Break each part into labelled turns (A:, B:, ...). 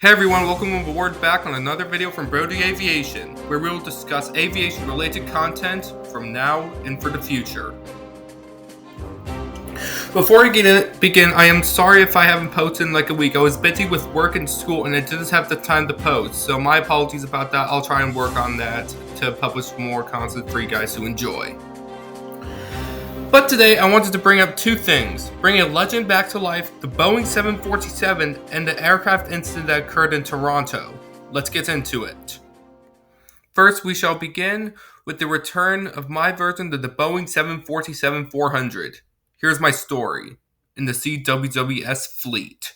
A: Hey everyone, welcome aboard back on another video from Brody Aviation, where we will discuss aviation-related content from now and for the future. Before we begin, I am sorry if I haven't posted in like a week. I was busy with work and school and I didn't have the time to post, so my apologies about that. I'll try and work on that to publish more content for you guys to enjoy. But today, I wanted to bring up two things. Bring a legend back to life, the Boeing 747, and the aircraft incident that occurred in Toronto. Let's get into it. First, we shall begin with the return of my version of the Boeing 747-400. Here's my story in the CWWS fleet.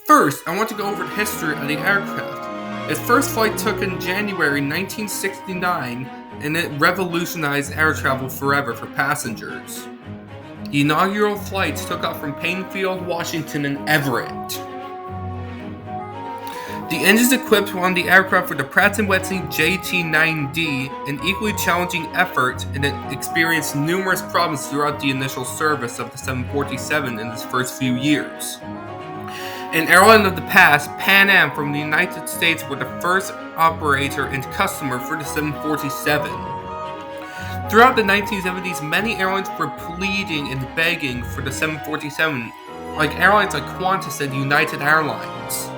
A: First, I want to go over the history of the aircraft. Its first flight took in January 1969, and it revolutionized air travel forever for passengers. The inaugural flights took off from Plainfield, Washington, and Everett. The engines equipped on the aircraft were the Pratt & Whitney JT9D, an equally challenging effort, and it experienced numerous problems throughout the initial service of the 747 in its first few years. An airline of the past, Pan Am from the United States were the first operator and customer for the 747. Throughout the 1970s, many airlines were pleading and begging for the 747, like airlines like Qantas and United Airlines.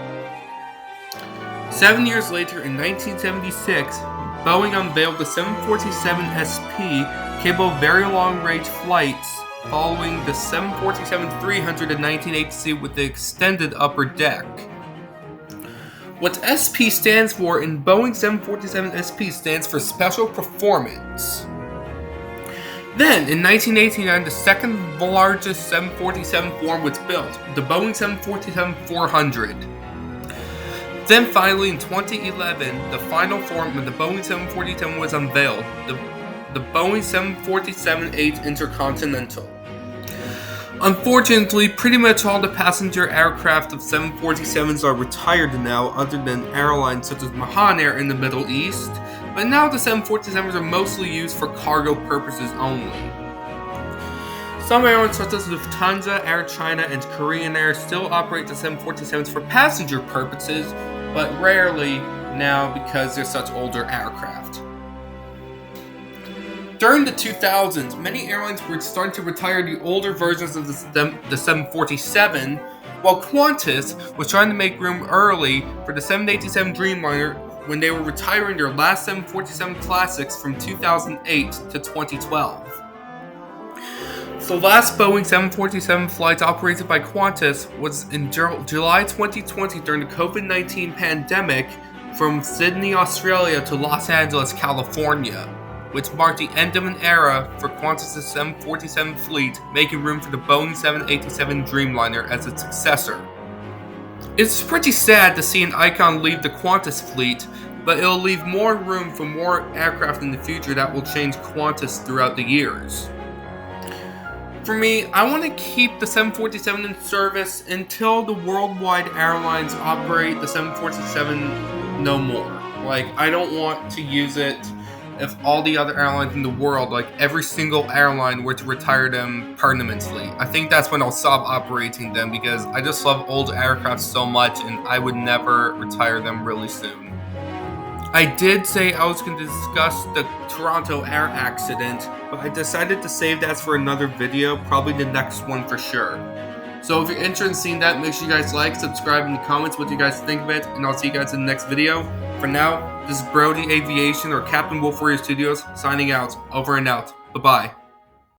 A: 7 years later, in 1976, Boeing unveiled the 747 SP, capable of very long-range flights, following the 747-300 in 1982 with the extended upper deck. What SP stands for in Boeing 747 SP stands for Special Performance. Then, in 1989, the second largest 747 form was built, the Boeing 747-400. Then finally, in 2011, the final form of the Boeing 747 was unveiled, the Boeing 747-8 Intercontinental. Unfortunately, pretty much all the passenger aircraft of 747s are retired now, other than airlines such as Mahan Air in the Middle East, but now the 747s are mostly used for cargo purposes only. Some airlines such as Lufthansa, Air China, and Korean Air still operate the 747s for passenger purposes, but rarely now because they're such older aircraft. During the 2000s, many airlines were starting to retire the older versions of the 747, while Qantas was trying to make room early for the 787 Dreamliner when they were retiring their last 747 Classics from 2008 to 2012. The last Boeing 747 flight operated by Qantas was in July 2020 during the COVID-19 pandemic from Sydney, Australia to Los Angeles, California, which marked the end of an era for Qantas' 747 fleet, making room for the Boeing 787 Dreamliner as its successor. It's pretty sad to see an icon leave the Qantas fleet, but it'll leave more room for more aircraft in the future that will change Qantas throughout the years. For me, I want to keep the 747 in service until the worldwide airlines operate the 747 no more. I don't want to use it if all the other airlines in the world, every single airline, were to retire them permanently. I think that's when I'll stop operating them because I just love old aircraft so much and I would never retire them really soon. I did say I was going to discuss the Toronto air accident, but I decided to save that for another video, probably the next one for sure. So if you're interested in seeing that, make sure you guys like, subscribe, and comment what you guys think of it, and I'll see you guys in the next video. For now, this is Brody Aviation or Captain Wolf Warrior Studios signing out. Over and out. Bye-bye.